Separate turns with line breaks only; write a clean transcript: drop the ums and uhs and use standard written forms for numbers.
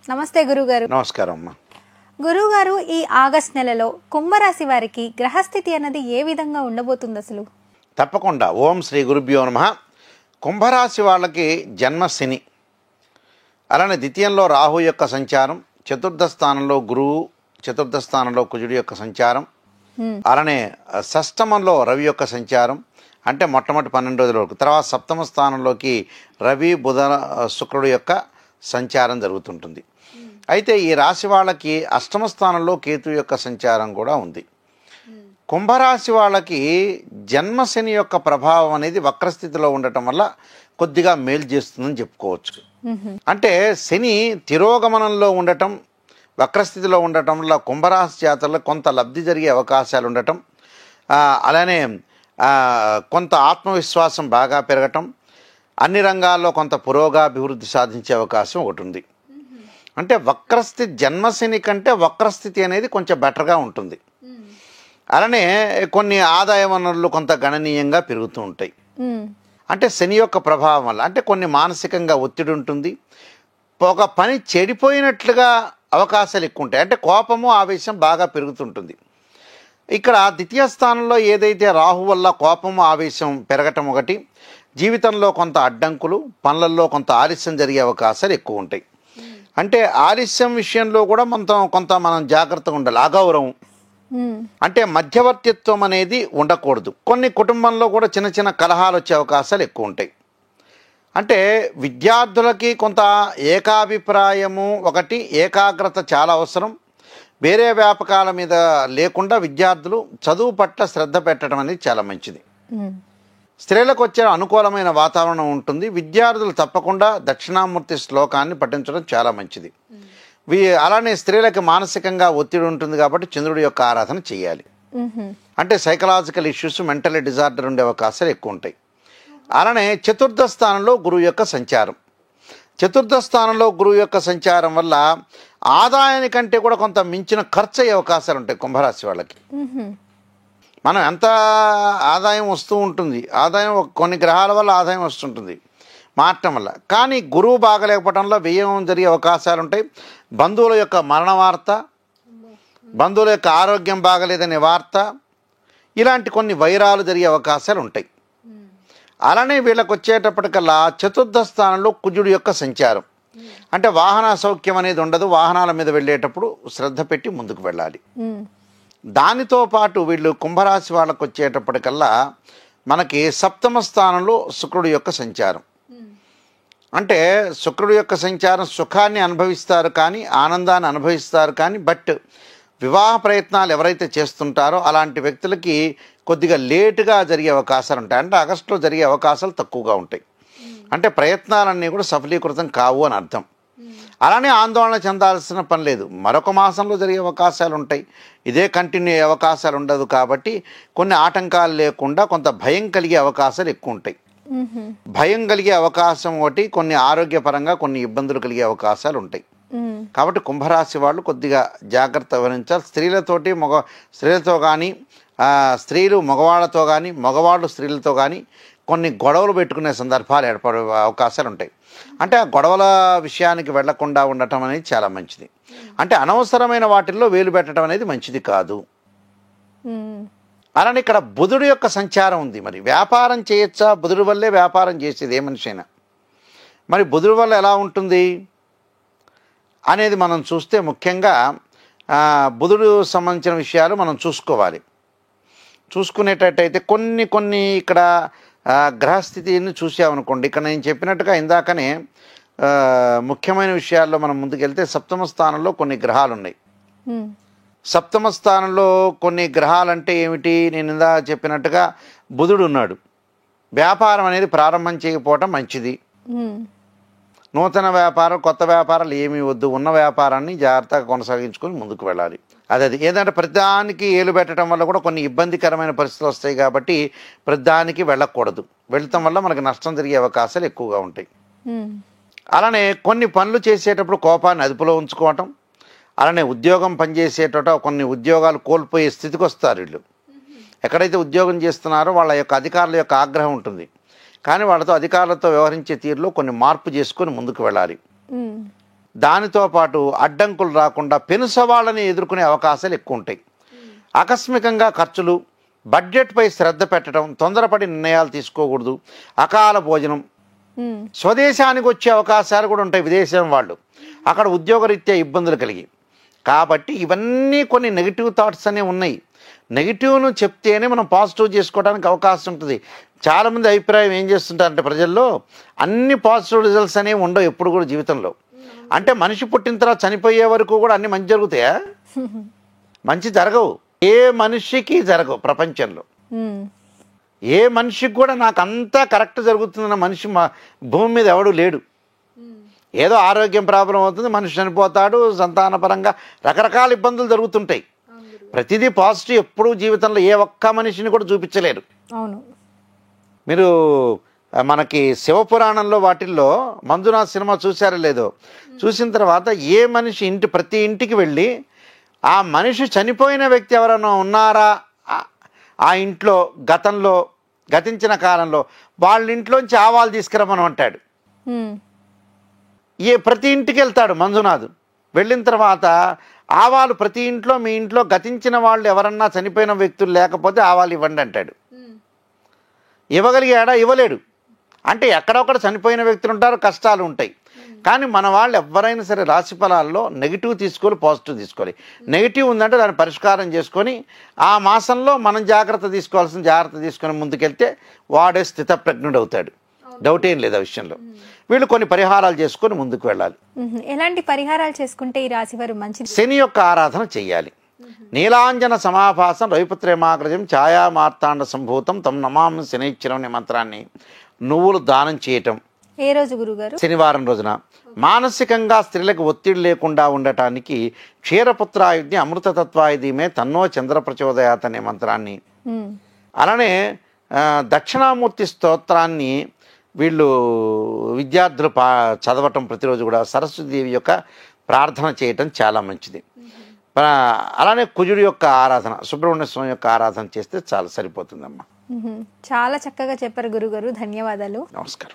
నమస్తే గురుగారు.
నమస్కారం అమ్మా.
గురుగారు, ఈ ఆగస్ట్ నెలలో కుంభరాశి వారికి గ్రహస్థితి అన్నది ఏ విధంగా ఉండబోతుంది అసలు?
తప్పకుండా. ఓం శ్రీ గురుభ్యో నమః. కుంభరాశి వాళ్ళకి జన్మశని, అలానే ద్వితీయంలో రాహు యొక్క సంచారం, చతుర్థ స్థానంలో గురువు, చతుర్థ స్థానంలో కుజుడి యొక్క సంచారం, అలానే షష్టమంలో రవి యొక్క సంచారం, అంటే మొట్టమొదటి 12 రోజుల వరకు. తర్వాత సప్తమ స్థానంలోకి రవి బుధ శుక్రుడు యొక్క సంచారం జరుగుతుంటుంది. అయితే ఈ రాశి వాళ్ళకి అష్టమ స్థానంలో కేతు యొక్క సంచారం కూడా ఉంది. కుంభరాశి వాళ్ళకి జన్మశని యొక్క ప్రభావం అనేది వక్రస్థితిలో ఉండటం వల్ల కొద్దిగా మేలు చేస్తుందని చెప్పుకోవచ్చు. అంటే శని తిరోగమనంలో ఉండటం, వక్రస్థితిలో ఉండటం వల్ల కుంభరాశి జాతరలో కొంత లబ్ధి జరిగే అవకాశాలు ఉండటం, అలానే కొంత ఆత్మవిశ్వాసం బాగా పెరగటం, అన్ని రంగాల్లో కొంత పురోగాభివృద్ధి సాధించే అవకాశం ఒకటి ఉంది. అంటే వక్రస్థితి, జన్మశని కంటే వక్రస్థితి అనేది కొంచెం బెటర్గా ఉంటుంది. అలానే కొన్ని ఆదాయ వనరులు కొంత గణనీయంగా పెరుగుతూ ఉంటాయి. అంటే శని యొక్క ప్రభావం వల్ల అంటే కొన్ని మానసికంగా ఒత్తిడి ఉంటుంది, ఒక పని చెడిపోయినట్లుగా అవకాశాలు ఎక్కువ ఉంటాయి. అంటే కోపము ఆవేశం బాగా పెరుగుతుంటుంది. ఇక్కడ ద్వితీయ స్థానంలో ఏదైతే రాహు వల్ల కోపము ఆవేశం పెరగటం ఒకటి, జీవితంలో కొంత అడ్డంకులు, పనులలో కొంత ఆలస్యం జరిగే అవకాశాలు ఎక్కువ ఉంటాయి. అంటే ఆలస్యం విషయంలో కూడా కొంత మనం జాగ్రత్తగా ఉండాలి. అగౌరవం అంటే మధ్యవర్తిత్వం అనేది ఉండకూడదు. కొన్ని కుటుంబంలో కూడా చిన్న చిన్న కలహాలు వచ్చే అవకాశాలు ఎక్కువ ఉంటాయి. అంటే విద్యార్థులకి కొంత ఏకాభిప్రాయము ఒకటి, ఏకాగ్రత చాలా అవసరం. వేరే వ్యాపకాల మీద లేకుండా విద్యార్థులు చదువు పట్ల శ్రద్ధ పెట్టడం అనేది చాలా మంచిది. స్త్రీలకు వచ్చే అనుకూలమైన వాతావరణం ఉంటుంది. విద్యార్థులు తప్పకుండా దక్షిణామూర్తి శ్లోకాన్ని పఠించడం చాలా మంచిది. అలానే స్త్రీలకు మానసికంగా ఒత్తిడి ఉంటుంది కాబట్టి చంద్రుడి యొక్క ఆరాధన చేయాలి. అంటే సైకలాజికల్ ఇష్యూస్, మెంటల్ డిజార్డర్ ఉండే అవకాశాలు ఎక్కువ ఉంటాయి. అలానే చతుర్థ స్థానంలో గురువు యొక్క సంచారం, చతుర్థ స్థానంలో గురువు యొక్క సంచారం వల్ల ఆదాయానికంటే కూడా కొంత మించిన ఖర్చు అయ్యే అవకాశాలు ఉంటాయి కుంభరాశి వాళ్ళకి. మనం ఎంత ఆదాయం వస్తూ ఉంటుంది, ఆదాయం కొన్ని గ్రహాల వల్ల ఆదాయం వస్తుంటుంది మారటం వల్ల, కానీ గురువు బాగలేకపోవడంలో వ్యయం జరిగే అవకాశాలు ఉంటాయి. బంధువుల యొక్క మరణ వార్త, బంధువుల యొక్క ఆరోగ్యం బాగలేదనే వార్త, ఇలాంటి కొన్ని వైరాలు జరిగే అవకాశాలు ఉంటాయి. అలానే వీళ్ళకి వచ్చేటప్పటికల్లా చతుర్థ స్థానంలో కుజుడు యొక్క సంచారం, అంటే వాహన సౌఖ్యం అనేది ఉండదు. వాహనాల మీద వెళ్ళేటప్పుడు శ్రద్ధ పెట్టి ముందుకు వెళ్ళాలి. దానితో పాటు వీళ్ళు కుంభరాశి వాళ్ళకు వచ్చేటప్పటికల్లా మనకి సప్తమ స్థానంలో శుక్రుడు యొక్క సంచారం, అంటే శుక్రుడు యొక్క సంచారం సుఖాన్ని అనుభవిస్తారు కానీ, ఆనందాన్ని అనుభవిస్తారు కానీ, బట్ వివాహ ప్రయత్నాలు ఎవరైతే చేస్తుంటారో అలాంటి వ్యక్తులకి కొద్దిగా లేటుగా జరిగే అవకాశాలు ఉంటాయి. అంటే ఆగస్టులో జరిగే అవకాశాలు తక్కువగా ఉంటాయి. అంటే ప్రయత్నాలన్నీ కూడా సఫలీకృతం కావు అని అర్థం. అలానే ఆందోళన చెందాల్సిన పని లేదు. మరొక మాసంలో జరిగే అవకాశాలు ఉంటాయి. ఇదే కంటిన్యూ అయ్యే అవకాశాలు ఉండదు. కాబట్టి కొన్ని ఆటంకాలు లేకుండా కొంత భయం కలిగే అవకాశాలు ఎక్కువ ఉంటాయి. భయం కలిగే అవకాశం ఒకటి, కొన్ని ఆరోగ్యపరంగా కొన్ని ఇబ్బందులు కలిగే అవకాశాలు ఉంటాయి. కాబట్టి కుంభరాశి వాళ్ళు కొద్దిగా జాగ్రత్త వహించాలి. స్త్రీలతో కానీ, స్త్రీలు మగవాళ్ళతో కానీ, మగవాళ్ళు స్త్రీలతో కానీ కొన్ని గొడవలు పెట్టుకునే సందర్భాలు ఏర్పడే అవకాశాలు ఉంటాయి. అంటే ఆ గొడవల విషయానికి వెళ్లకుండా ఉండటం అనేది చాలా మంచిది. అంటే అనవసరమైన వాటిల్లో వేలు పెట్టడం అనేది మంచిది కాదు. అలానే ఇక్కడ బుధుడు యొక్క సంచారం ఉంది. మరి వ్యాపారం చేయొచ్చా? బుధుడి వల్లే వ్యాపారం చేసేది ఏ మనిషి అయినా. మరి బుధుడి వల్ల ఎలా ఉంటుంది అనేది మనం చూస్తే ముఖ్యంగా బుధుడు సంబంధించిన విషయాలు మనం చూసుకునేటట్టయితే కొన్ని ఇక్కడ గ్రహస్థితిని చూసామనుకోండి. ఇక్కడ నేను చెప్పినట్టుగా ఇందాకనే ముఖ్యమైన విషయాల్లో మనం ముందుకెళ్తే సప్తమ స్థానంలో కొన్ని గ్రహాలు ఉన్నాయి. సప్తమ స్థానంలో కొన్ని గ్రహాలంటే ఏమిటి? నేను ఇందా చెప్పినట్టుగా బుధుడు ఉన్నాడు. వ్యాపారం అనేది ప్రారంభం చేయకపోవటం మంచిది. నూతన వ్యాపారం, కొత్త వ్యాపారాలు ఏమీ వద్దు. ఉన్న వ్యాపారాన్ని జాగ్రత్తగా కొనసాగించుకొని ముందుకు వెళ్ళాలి. అది ఏంటంటే ప్రతిదానికి ఏలు పెట్టడం వల్ల కూడా కొన్ని ఇబ్బందికరమైన పరిస్థితులు వస్తాయి. కాబట్టి ప్రతిదానికి వెళ్ళకూడదు. వెళతాం వల్ల మనకు నష్టం జరిగే అవకాశాలు ఎక్కువగా ఉంటాయి. అలానే కొన్ని పనులు చేసేటప్పుడు కోపాన్ని అదుపులో ఉంచుకోవటం, అలానే ఉద్యోగం పనిచేసేటట కొన్ని ఉద్యోగాలు కోల్పోయే స్థితికి వస్తారు వీళ్ళు. ఎక్కడైతే ఉద్యోగం చేస్తున్నారో వాళ్ళ యొక్క అధికారుల యొక్క ఆగ్రహం ఉంటుంది. కానీ వాళ్ళతో అధికారులతో వ్యవహరించే తీరులో కొన్ని మార్పు చేసుకొని ముందుకు వెళ్ళాలి. దానితో పాటు అడ్డంకులు రాకుండా పెను సవాళ్ళని ఎదుర్కొనే అవకాశాలు ఎక్కువ ఉంటాయి. ఆకస్మికంగా ఖర్చులు, బడ్జెట్పై శ్రద్ధ పెట్టడం, తొందరపడి నిర్ణయాలు తీసుకోకూడదు, అకాల భోజనం, స్వదేశానికి వచ్చే అవకాశాలు కూడా ఉంటాయి విదేశం వాళ్ళు, అక్కడ ఉద్యోగరీత్యా ఇబ్బందులు కలిగి. కాబట్టి ఇవన్నీ కొన్ని నెగిటివ్ థాట్స్ అనేవి ఉన్నాయి. నెగిటివ్ను చెప్తేనే మనం పాజిటివ్ చేసుకోవడానికి అవకాశం ఉంటుంది. చాలామంది అభిప్రాయం ఏం చేస్తుంటారంటే ప్రజల్లో అన్ని పాజిటివ్ రిజల్ట్స్ అనేవి ఉండవు ఎప్పుడు కూడా జీవితంలో. అంటే మనిషి పుట్టిన తర్వాత చనిపోయే వరకు కూడా అన్ని మంచి జరుగుతాయా? మంచి జరగవు. ఏ మనిషికి జరగవు ప్రపంచంలో. ఏ మనిషికి కూడా నాకు అంతా కరెక్ట్ జరుగుతుందన్న మనిషి భూమి మీద ఎవడు లేడు. ఏదో ఆరోగ్యం ప్రాబ్లం అవుతుంది, మనిషి చనిపోతాడు, సంతానపరంగా రకరకాల ఇబ్బందులు జరుగుతుంటాయి. ప్రతిదీ పాజిటివ్ ఎప్పుడూ జీవితంలో ఏ ఒక్క మనిషిని కూడా చూపించలేరు.
అవును.
మీరు మనకి శివపురాణంలో వాటిల్లో మంజునాథ్ సినిమా చూసారో లేదో, చూసిన తర్వాత ఏ మనిషి ప్రతి ఇంటికి వెళ్ళి ఆ మనిషి చనిపోయిన వ్యక్తి ఎవరైనా ఉన్నారా ఆ ఇంట్లో గతించిన కాలంలో వాళ్ళ ఇంట్లోంచి ఆవాలు తీసుకురమ్మని అంటాడు. ప్రతి ఇంటికి వెళ్తాడు మంజునాథ్. వెళ్ళిన తర్వాత ఆవాలు ప్రతి ఇంట్లో, మీ ఇంట్లో గతించిన వాళ్ళు ఎవరన్నా చనిపోయిన వ్యక్తులు లేకపోతే ఆవాలు ఇవ్వండి అంటాడు. ఇవ్వగలిగాడా? ఇవ్వలేడు. అంటే ఎక్కడొక్కడ చనిపోయిన వ్యక్తులు ఉంటారు, కష్టాలు ఉంటాయి. కానీ మన వాళ్ళు ఎవరైనా సరే రాశి ఫలాల్లో నెగిటివ్ తీసుకోవాలి, పాజిటివ్ తీసుకోవాలి. నెగిటివ్ ఉందంటే దాన్ని పరిష్కారం చేసుకొని ఆ మాసంలో మనం జాగ్రత్త తీసుకొని ముందుకెళ్తే వాడే స్థితప్రజ్ఞుడు అవుతాడు. డౌట్ ఏం లేదు ఆ విషయంలో. వీళ్ళు కొన్ని పరిహారాలు చేసుకొని ముందుకు వెళ్ళాలి.
ఎలాంటి పరిహారాలు చేసుకుంటే ఈ రాశి వారు మంచిది?
శని యొక్క ఆరాధన చెయ్యాలి. నీలాంజన సమాభాసం రవిపుత్రేమాగ్రజం ఛాయా మార్తాండ సంభూతం తం నమామి శనిశ్చరం అనే మంత్రాన్ని నువ్వులు దానం చేయటం.
ఏ రోజు గురుగారు?
శనివారం రోజున. మానసికంగా స్త్రీలకు ఒత్తిడి లేకుండా ఉండటానికి క్షీరపుత్రాయుధ్యం అమృతతత్వాయుధీమే తన్నో చంద్ర ప్రచోదయాత్ అనే మంత్రాన్ని, అలానే దక్షిణామూర్తి స్తోత్రాన్ని వీళ్ళు విద్యార్థులు చదవటం ప్రతిరోజు కూడా. సరస్వతీదేవి యొక్క ప్రార్థన చేయటం చాలా మంచిది. అలానే కుజుడి యొక్క ఆరాధన, సుబ్రహ్మణ్య స్వామి యొక్క ఆరాధన చేస్తే చాలా సరిపోతుందమ్మా.
చాలా చక్కగా చెప్పారు గురుగారు. ధన్యవాదాలు.
నమస్కారం.